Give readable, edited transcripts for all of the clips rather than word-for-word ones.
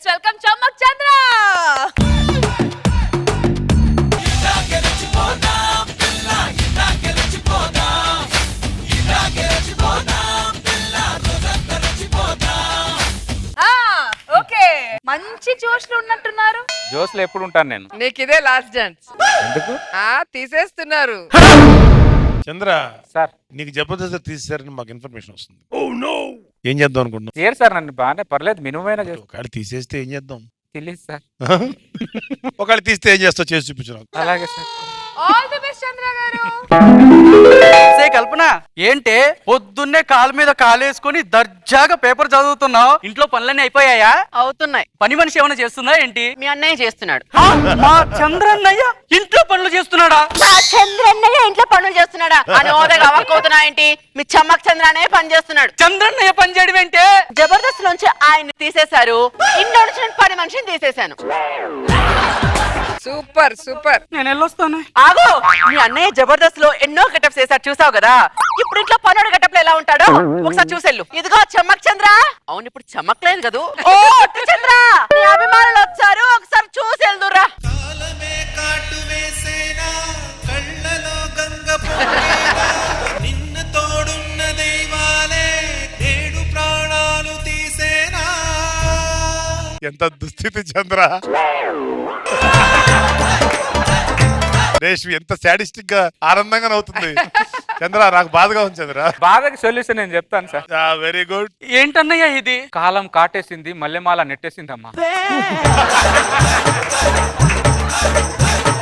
Welcome Chammak చంద్ర. Okay, మంచి జోష్లు ఉన్నట్టున్నారు. జోస్లో ఎప్పుడు ఉంటాను నేను. నీకు ఇదే లాస్ట్ ఛాన్స్. ఎందుకు తీసేస్తున్నారు. చంద్ర సార్? నీకు జబర్దస్త్ తీసేసారని మాకు ఇన్ఫర్మేషన్ వస్తుంది. ఏం చేద్దాం అనుకుంటున్నాం? చేయరు సార్, నన్ను బాగానే పర్లేదు, మినుమైనా చేస్తాను. ఒకవేళ తీసేస్తే ఏం చేద్దాం? తెలియదు సార్. ఒకవేళ తీస్తే ఏం చేస్తావు చేసి చూపించు నాకు. అలాగే సార్. ఆల్ ది బెస్ట్ చంద్ర గారు. కల్పన ఏంటే పొద్దున్నే కాలు మీద కాలేసుకుని దర్జాగా పేపర్ చదువుతున్నావు? ఇంట్లో పనులన్నీ అయిపోయాయా? అవుతున్నాయి. పని మనిషి ఏమైనా చేస్తుందా ఏంటి? మీ అన్నయ్య చేస్తున్నాడు. మా చంద్రన్నయ్య ఇంట్లో పనులు చేస్తున్నాడా? మా చంద్రన్నయ్య ఇంట్లో పనులు చేస్తున్నాడా అని ఓదగా అవ్వకపోతున్నా ఏంటి? మీ చమ్మక్ చంద్రనే పని చేస్తున్నాడు. చంద్రన్నయ్య పని చేయడం ఏంటే? జబర్దస్త్ నుంచి ఆయన్ని తీసేశారు, ఇంట్లో నుంచి నేను పని మనిషిని తీసేశాను. Super super. నేను వెళ్ళొస్తాను. ఆగు, మీ అన్నయ్య జబర్దస్త్ లో ఎన్నో గెటప్స్ వేసారు, చూసావు కదా? ఇప్పుడు ఇంట్లో పనుడు గెటప్ లో ఎలా ఉంటాడో ఒకసారి చూసెళ్ళు. ఇదిగో చమ్మక్ చంద్ర. అవును, ఇప్పుడు చమ్మక్లేదు కదూ. ఓ చంద్ర, నీ అభిమానులు వచ్చారు, ఒకసారి చూసెళ్దురా. నిన్ను తోడున్న దైవాలే ఏడు ప్రాణాలు తీసేనా. ఎంత దుస్థితి చంద్ర. రేష్మి ఎంత సాడిస్టిక్ గా ఆనందంగా నవ్వుతుంది. చంద్ర నాకు బాధగా ఉంది చంద్ర. బాధకి సొల్యూషన్ నేను చెప్తాను సార్. Very good. ఏంటన్నయ్య ఇది? కాలం కాటేసింది, మల్లెమాల నెట్టేసిందమ్మా.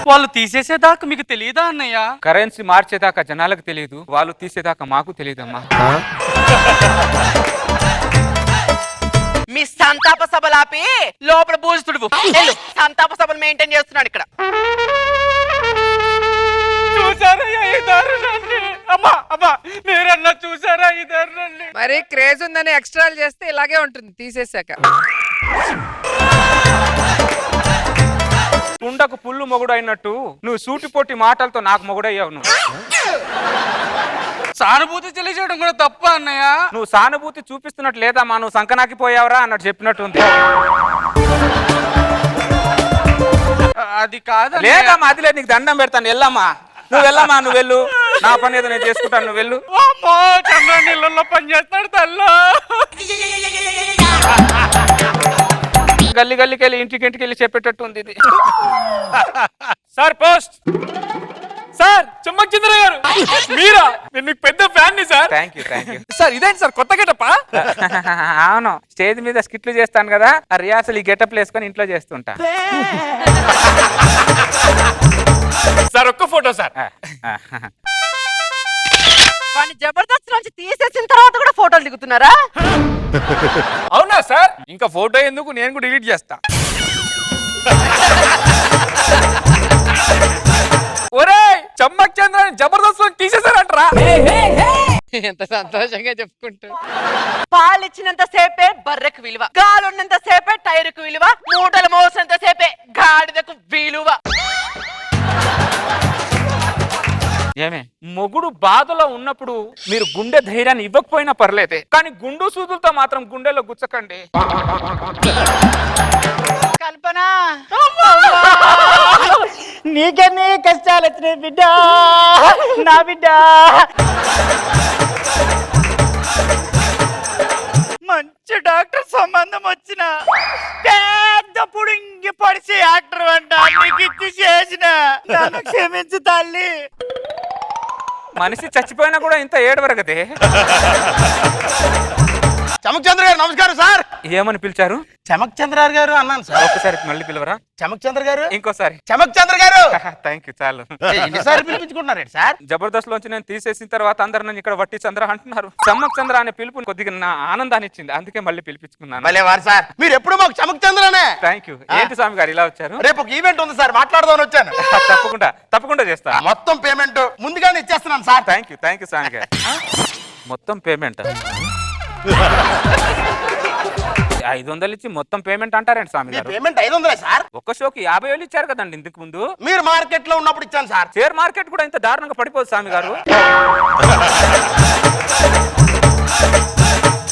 వాళ్ళు తీసేసేదాకా మీకు తెలియదా అన్నయ్య? కరెన్సీ మార్చేదాకా జనాలకు తెలియదు, వాళ్ళు తీసేదాకా మాకు తెలియదమ్మా. మీ సంతాప సభలాపి లోపల పూజితుడు సంతాప సభలు మెయింటైన్ చేస్తున్నాడు ఇక్కడ. చూసారయ్యా ఈ దారుణాన్ని? అమ్మా అమ్మా, మీరన్నా చూసారా ఈ దారుణాన్ని? మరి క్రేజ్ ఉందని ఎక్స్ట్రాలు చేస్తే ఇలాగే ఉంటుంది తీసేసాక. కుండకు పుల్లు మొగుడు అయినట్టు నువ్వు సూటిపోటి మాటలతో నాకు మొగుడయ్యావు. నువ్వు సానుభూతి తెలియజేయడం కూడా తప్ప అన్నయ్య? నువ్వు సానుభూతి చూపిస్తున్నట్టు లేదమ్మా, నువ్వు సంకనాకి పోయావరా అన్నట్టు చెప్పినట్టుంది. అది కాదు. లేదమ్మా, అది లేదు. నీకు దండం పెడతాను, వెళ్ళమ్మా. నువ్వు వెళ్ళమ్మా, నువ్వు వెళ్ళు. నా పని ఏదో నేను చేసుకుంటాను, నువ్వు వెళ్ళు. చంద్ర నీళ్ళల్లో పని చేస్తాడు తల్లా. గల్లి గల్లికి వెళ్ళి ఇంటికి వెళ్ళి చెప్పేటట్టు ఉంది ఇది. Sir post. సార్ చమ్మక్ చంద్ర గారు మీరా? నేను మీకు పెద్ద ఫ్యాన్ ని సార్. Thank you. సార్ ఇదేంటి సార్ కొత్త గెటప్పా? అవును, స్టేజ్ మీద స్కిట్లు చేస్తాను కదా, ఆ రియాసలు ఈ గెటప్లు వేసుకొని ఇంట్లో చేస్తుంటా. సార్ ఒక్క ఫోటో సార్. వాడిని జబర్దస్త్ నుంచి తీసేసిన తర్వాత కూడా ఫోటోలు దిగుతున్నారా? అవునా సార్? ఇంకా ఫోటో ఎందుకు, నేను కూడా డిలీట్ చేస్తా. ఒరేయ్, చమ్మక్ చంద్ర జబర్దస్త్ లో తీసేసారంటరా. ఎంత సంతోషంగా చెప్పుకుంటూ. పాలు ఇచ్చినంత సేపే బర్రెకు విలువ, గాలున్నంత సేపే టైరుకు విలువ, మూటలు మోసినంత సేపే గాడిదకు విలువ. ఏమే, మొగుడు బాధలో ఉన్నప్పుడు మీరు గుండె ధైర్యాన్ని ఇవ్వకపోయినా పర్లేదే, కానీ గుండు సూదులతో మాత్రం గుండెలో గుచ్చకండి. కల్పన, నీకెన్ని కష్టాలు వచ్చినాయి బిడ్డ, నా బిడ్డ. మంచి డాక్టర్ సంబంధం వచ్చిన పెద్ద పుడింగి పడిసి యాక్టర్ అంట నీకు ఇచ్చి చేసిన. నన్ను క్షమించు తల్లి. మనిషి చచ్చిపోయినా కూడా ఇంత ఏడవరగదే. చమక్ చంద్ర గారు నమస్కారం సార్. ఏమని పిలిచారు? చమక్ చంద్ర గారు అన్నాను సార్. ఒక్కసారి మళ్ళీ పిలవరా? చమక్ చంద్ర గారు. ఇంకోసారి. చమక్ చంద్ర గారు. థ్యాంక్ యూ, చాలు. ఎన్నిసార్లు పిలిపించుకుంటున్నారు సార్? జబర్దస్త్ లోంచి నేను తీసేసిన తర్వాత అందరు నన్ను ఇక్కడ వట్టి చంద్ర అంటున్నారు. చమ్మక్ చంద్ర అనే పిలుపు కొద్దిగా నా ఆనందాన్ని ఇచ్చింది, అందుకే మళ్ళీ పిలిపించుకున్నాను. భలే వారు సార్, మీరు ఎప్పుడు మాకు చమక్ చంద్రనే. Thank you. ఏంటి స్వామి గారు ఇలా వచ్చారు? రేపు ఒక ఈవెంట్ ఉంది సార్, మాట్లాడదామని వచ్చాను. తప్పకుండా చేస్తా. మొత్తం పేమెంట్ ముందుగానే ఇచ్చేస్తున్నాను సార్. థ్యాంక్ యూ స్వామి గారు. మొత్తం పేమెంట్ 500 ఇచ్చి మొత్తం పేమెంట్ అంటారండి స్వామి గారు? Payment 500 sir. ఒక్క షోకి 50,000 ఇచ్చారు కదండి ఇంతకు ముందు. మీరు మార్కెట్ లో ఉన్నప్పుడు ఇచ్చాను సార్. షేర్ మార్కెట్ కూడా ఇంత దారుణంగా పడిపోదు స్వామి గారు.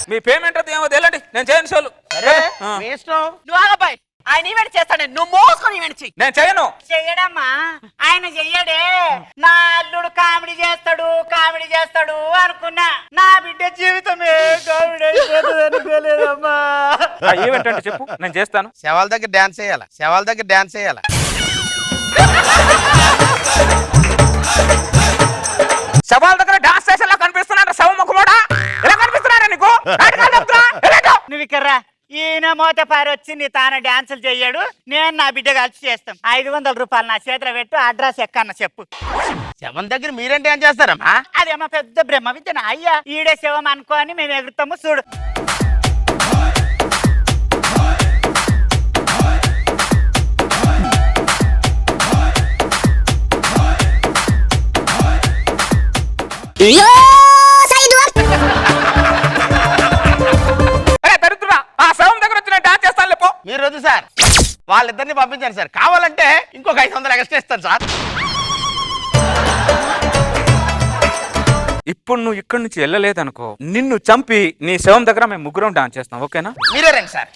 మీ పేమెంట్ అది ఏమో తెలియండి, నేను చేయను షోలు. మీ ఇష్టం. నువ్వు ఆగబాయ్, ఆయన ఈవెంట్ చేస్తాడు, నువ్వు మోసుకొని ఈవెంట్ చెయ్యి. నేను చేయను. చెయ్యడమ్మా, ఆయన చెయ్యడే. నా అల్లుడు కామెడీ చేస్తాడు అనుకున్నా. నా బిడ్డ జీవితమే కామెడీ అయిపోతుంది అనుకోలేదమ్మా. ఈవెంట్ అంటే చెప్పు, నేను చేస్తాను. శవాల దగ్గర డాన్స్ చేయాలా శవాల దగ్గర డాన్స్ చేసేలా కనిపిస్తున్నాడు. శవ ముఖమోడా ఎలా కనిపిస్తున్నారా నీకు? నాటకాలు చెప్తున్నా, ఎలాంటో? నువ్వు ఇక్కర్రా. ఈయన మోత పారి వచ్చి నీ తాను డాన్సులు చెయ్యాడు, నేను నా బిడ్డ కలిసి చేస్తాం. 500 రూపాయలు నా చేతిలో పెట్టు, అడ్రస్ ఎక్కన్న చెప్పు. శవం దగ్గర మీరేం డాన్స్ చేస్తారమ్మా? అదేమో పెద్ద బ్రహ్మ విద్య. అయ్యా ఈడే శవం అనుకోని మేము ఎగురుతాము చూడు. దరిద్రుడా, ఆ శవం దగ్గర వచ్చి నేను డాన్స్ చేస్తాను లేపో. మీరు వద్దు సార్, వాళ్ళిద్దరిని పంపించండి సార్. కావాలంటే ఇంకొక 500 ఎక్స్ట్రా ఇస్తాను సార్. ఇప్పుడు నువ్వు ఇక్కడి నుంచి వెళ్ళలేదనుకో, నిన్ను చంపి నీ శవం దగ్గర మేము ముగ్గురం డాన్స్ చేస్తాం, ఓకేనా? మీరే రండి సార్.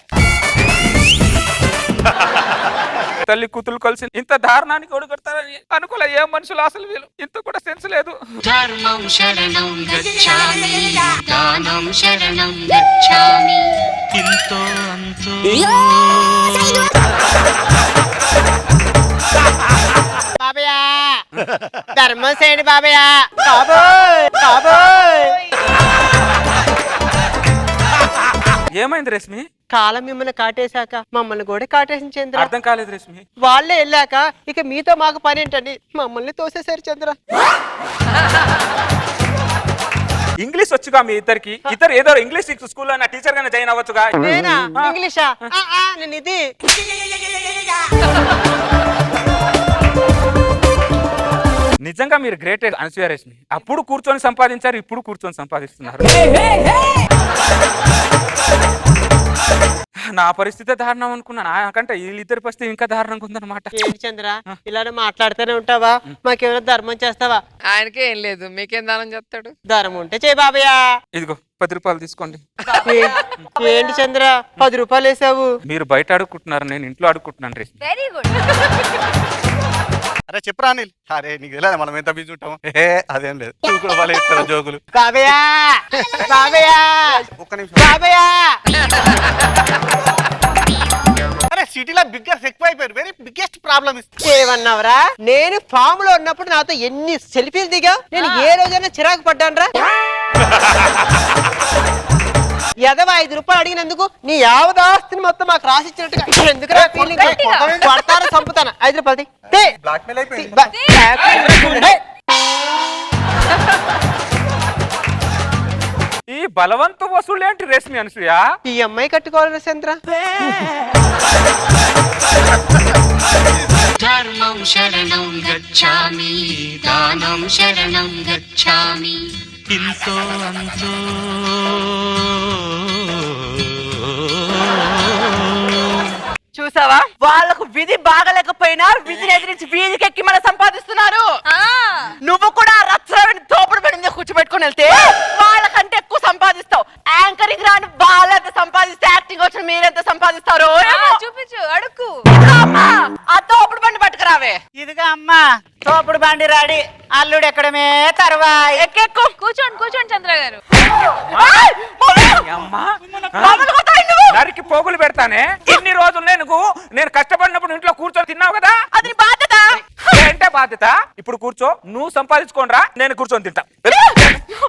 తల్లి కూతురు కలిసి ఇంత దారుణానికి ఒడుగడతారని అనుకోలే. ఏ మనుషులు అసలు వీళ్ళు, ఇంత కూడా సెన్స్ లేదు. ధర్మం శరణం గచ్ఛామి, దానం శరణం గచ్ఛామి, ఇంతో అంతో. బాబయ్యా ధర్మం చేయండి బాబయ్యా. బాబోయ్ ఏమైంది రేష్మి? కాలం మిమ్మల్ని కాటేశాక మమ్మల్ని కూడా కాటేసింది చంద్ర. అర్థం కాలేదు రేష్మి. వాళ్ళే వెళ్ళాక ఇక మీతో మాకు పని ఏంటండి, మమ్మల్ని తోసేశారు చంద్ర. ఇంగ్లీష్ వచ్చుగా మీ ఇద్దరికి? ఇద్దరు ఏదో ఇంగ్లీష్ స్కూల్లో నా టీచర్ గానే జాయిన్ అవ్వచ్చుగా. నేనా ఇంగ్లీషా? నేను ఇది. నిజంగా మీరు గ్రేట్ అనసూయ రేష్మి. అప్పుడు కూర్చొని సంపాదించారు, ఇప్పుడు కూర్చొని సంపాదిస్తున్నారు. నా పరిస్థితి దారుణం అనుకున్నాను, నాకంటే వీళ్ళిద్దరి పరిస్థితి ఇంకా దారుణంగా ఉందన్నమాట. ఏంటి చంద్ర ఇలానే మాట్లాడుతూనే ఉంటావా? మాకేమైనా ధర్మం చేస్తావా? ఆయనకే ఏం లేదు, మీకేం దానం చేస్తాడు? ధర్మం ఉంటే చేయి బాబయ్యా. ఇదిగో 10 రూపాయలు తీసుకోండి. ఏంటి చంద్ర 10 రూపాయలు వేసావు? మీరు బయట అడుక్కుంటున్నారు, నేను ఇంట్లో అడుక్కుంటున్నాను రేష్మి. Very good. అరే చెప్పరా అనిల్. అరే నీకు తెలియదు మనం ఎంత బిజీ ఉంటాము. అదేం లేదు, నువ్వు కూడా వాళ్ళే ఇస్తారు జోకులు. బాబయ్యా ఒక్క నిమిషం. బాబయ్యా అరే సిటీలో బిగ్గెస్ట్ ఎక్కువ అయిపోయారు. వెరీ బిగ్గెస్ట్ ప్రాబ్లమ్ ఏమన్నావురా? నేను ఫామ్ లో ఉన్నప్పుడు నాతో ఎన్ని సెల్ఫీలు దిగా, నేను ఏ రోజైనా చిరాకు పడ్డాను రా? ఎదవ 5 రూపాయలు అడిగినందుకు నీ యావదాస్తిని మొత్తం మాకు రాసిచ్చినట్టుగా ఎందుకురా ఫీలింగ్? కొడతారా చంపుతాను. 5 రూపాయలు బ్లాక్మెయిల్ అయిపోయింది. ఈ బలవంత వసూలు ఏంటి రేష్మి అనసూయ? ఈ అమ్మాయి కట్టుకోవాలి చంద్ర. ధర్మం శరణం గచ్ఛామి, దానం శరణం గచ్ఛామి, ఇంతో అంతో. చూసావా, వాళ్ళకు విధి బాగలేకపోయినా విధిని ఎదిరించి వీధికెక్కి మనం సంపాదిస్తున్నారు. నువ్వు కూడా రచ్చని తోపుడు పెడింది కూర్చోబెట్టుకుని వెళ్తే వాళ్ళకంటే ఎక్కువ సంపాదిస్తావు. యాంకరింగ్ రాని వాళ్ళంత సంపాదిస్తే యాక్టింగ్ వచ్చిన మీరెంత సంపాదిస్తారు? చూపించు, అడుక్కు. ఆ తోపుడు బండి పట్టుకురావే. ఇదిగా అమ్మా తోపుడు బండి రాడి, అల్లుడు ఎక్కడమే తర్వా. ఎక్కెక్కు. కూర్చోండి చంద్ర గారు. అమ్మా నరికి పోగులు పెడతానే. ఇన్ని రోజులు నేను కష్టపడినప్పుడు ఇంట్లో కూర్చొని తిన్నావు కదా, అది బాధ్యత. ఏంటే బాధ్యత? ఇప్పుడు కూర్చో, నువ్వు సంపాదించుకోనరా, నేను కూర్చొని తింటా.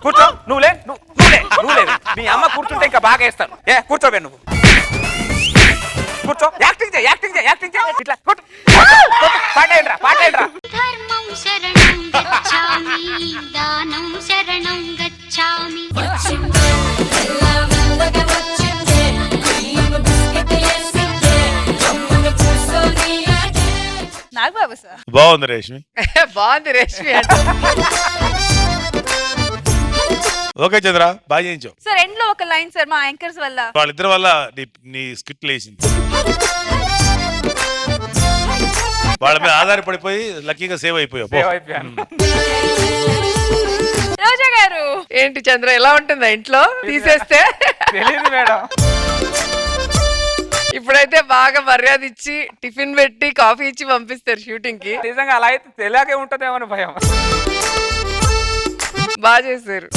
కూర్చో, నువ్వులే. మీ అమ్మ కూర్చుంటే ఇంకా బాగా వేస్తాను. కూర్చోవే నువ్వు. కూర్చో, యాక్టింగ్ చేయి. ఇట్లా పాటేంట్రా. ధర్మం శరణం గచ్ఛామి, దానం శరణం గచ్ఛామి. నాగబాబు సార్ బాగుంది రేష్మి. బాగుంది రేష్మి అంటే. ఓకే చంద్ర, బాగా చేయించావు. సార్ ఎండ్ లో ఒక లైన్ సార్, మా యాంకర్స్ వల్ల. వాళ్ళిద్దరి వల్ల నీ స్కిట్ లేసింది. వాళ్ళ మీద ఆధారపడిపోయి లక్కీగా సేవ్ అయిపోయావు. సేవ్ అయిపోయాను. రోజా గారు ఏంటి చంద్ర ఎలా ఉంటుందా ఇంట్లో తీసేస్తే? తెలియదు మేడం. ఇప్పుడైతే బాగా మర్యాద ఇచ్చి టిఫిన్ పెట్టి కాఫీ ఇచ్చి పంపిస్తారు షూటింగ్ కి. నిజంగా అలా అయితే తెలియకే ఉంటదేమో అని భయం. బాగా చేశారు.